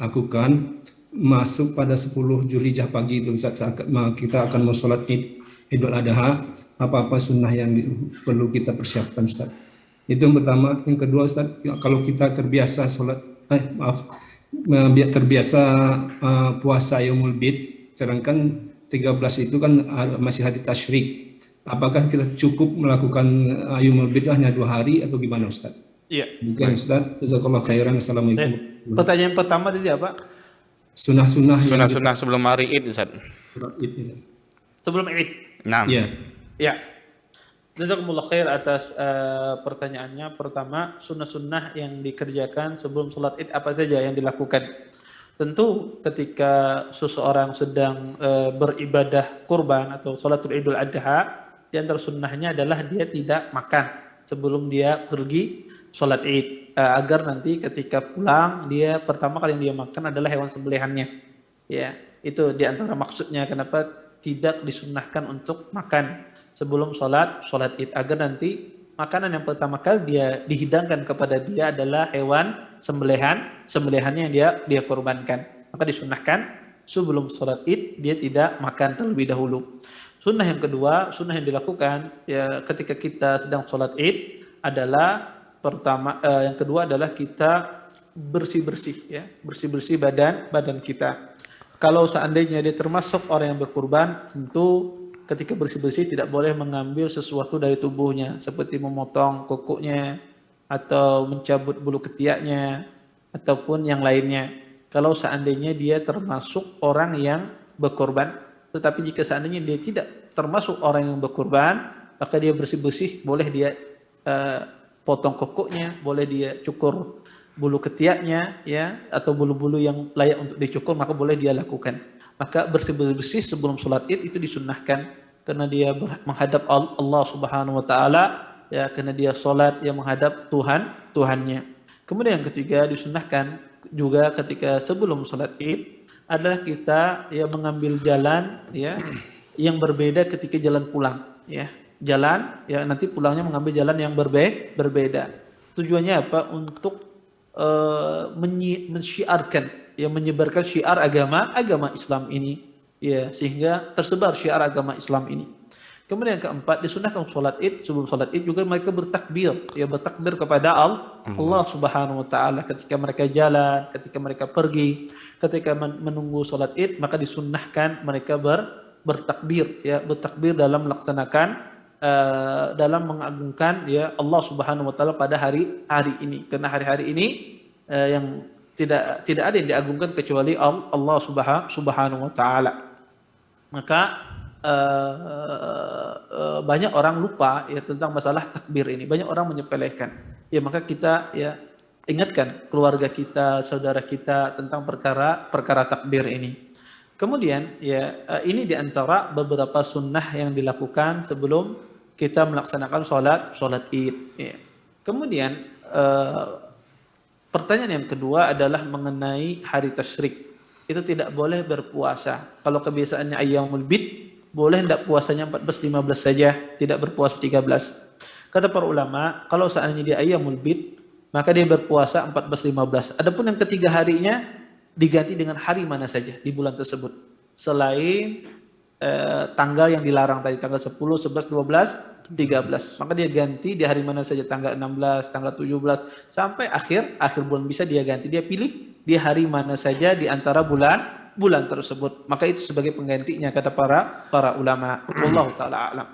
lakukan masuk pada 10 Zulhijjah pagi itu Ustaz, kita akan mau sholat Idul Adha, apa-apa sunnah yang perlu kita persiapkan Ustaz. Itu yang pertama. Yang kedua Ustaz, kalau kita terbiasa terbiasa puasa Yaumul Bid, sedangkan 13 itu kan masih hari tasyrik. Apakah kita cukup melakukan Yaumul Bid hanya 2 hari atau gimana Ustaz? Iya. Mungkin Ustaz, jazakallahu khairan. Assalamualaikum. Pertanyaan pertama tadi apa? Sunnah-sunnah sebelum hari Id, Ustaz. Sebelum Id. Nah. Iya. Ya. Jazakumullah khair atas pertanyaannya. Pertama, sunnah-sunnah yang dikerjakan sebelum sholat Id apa saja yang dilakukan? Tentu ketika seseorang sedang beribadah kurban atau sholatul Idul Adha, di antara sunnahnya adalah dia tidak makan sebelum dia pergi sholat Id, agar nanti ketika pulang dia pertama kali yang dia makan adalah hewan sembelihannya. Ya, itu di antara maksudnya kenapa tidak disunnahkan untuk makan sebelum sholat Id, agar nanti makanan yang pertama kali dia dihidangkan kepada dia adalah hewan sembelihannya yang dia korbankan. Maka disunnahkan sebelum sholat Id dia tidak makan terlebih dahulu. Sunnah yang kedua, sunnah yang dilakukan ya ketika kita sedang sholat Id adalah yang kedua adalah kita bersih-bersih badan kita. Kalau seandainya dia termasuk orang yang berkurban, tentu ketika bersih-bersih tidak boleh mengambil sesuatu dari tubuhnya seperti memotong kukunya atau mencabut bulu ketiaknya ataupun yang lainnya. Kalau seandainya dia termasuk orang yang berkorban, tetapi jika seandainya dia tidak termasuk orang yang berkorban, maka dia bersih-bersih, boleh dia potong kukunya, boleh dia cukur bulu ketiaknya ya, atau bulu-bulu yang layak untuk dicukur, maka boleh dia lakukan. Maka bersih-bersih sebelum sholat Id itu disunnahkan karena dia menghadap Allah Subhanahu wa taala ya, karena dia sholat yang menghadap Tuhannya. Kemudian yang ketiga disunnahkan juga ketika sebelum sholat Id adalah kita ya mengambil jalan ya yang berbeda ketika jalan pulang ya. Jalan ya nanti pulangnya mengambil jalan yang berbeda. Tujuannya apa? Untuk mensyiarkan ya, menyebarkan syiar agama Islam ini ya, sehingga tersebar syiar agama Islam ini. Kemudian yang keempat disunahkan sholat Id, sebelum sholat Id juga mereka bertakbir ya, bertakbir kepada Allah Subhanahu wa taala ketika mereka jalan, ketika mereka pergi, ketika menunggu sholat Id, maka disunnahkan mereka bertakbir ya, bertakbir dalam melaksanakan dalam mengagungkan ya Allah Subhanahu wa taala pada hari ini, karena hari ini yang tidak ada yang diagungkan kecuali Allah Subhanahu wa taala. Maka banyak orang lupa ya tentang masalah takbir ini, banyak orang menyepelekan. Ya maka kita ya ingatkan keluarga kita, saudara kita tentang perkara takbir ini. Kemudian ya ini diantara beberapa sunnah yang dilakukan sebelum kita melaksanakan sholat Id. Ya. Kemudian pertanyaan yang kedua adalah mengenai hari tasyrik. Itu tidak boleh berpuasa. Kalau kebiasaannya ayyamul bid, boleh tidak puasanya 14-15 saja, tidak berpuasa 13. Kata para ulama, kalau seandainya dia ayyamul bid, maka dia berpuasa 14-15. Adapun yang ketiga harinya diganti dengan hari mana saja di bulan tersebut, selain tanggal yang dilarang tadi, tanggal 10, 11, 12, 13. Maka dia ganti di hari mana saja, tanggal 16, tanggal 17 sampai akhir bulan bisa dia ganti. Dia pilih di hari mana saja di antara bulan tersebut. Maka itu sebagai penggantinya kata para ulama. Wallahu taala a'lam.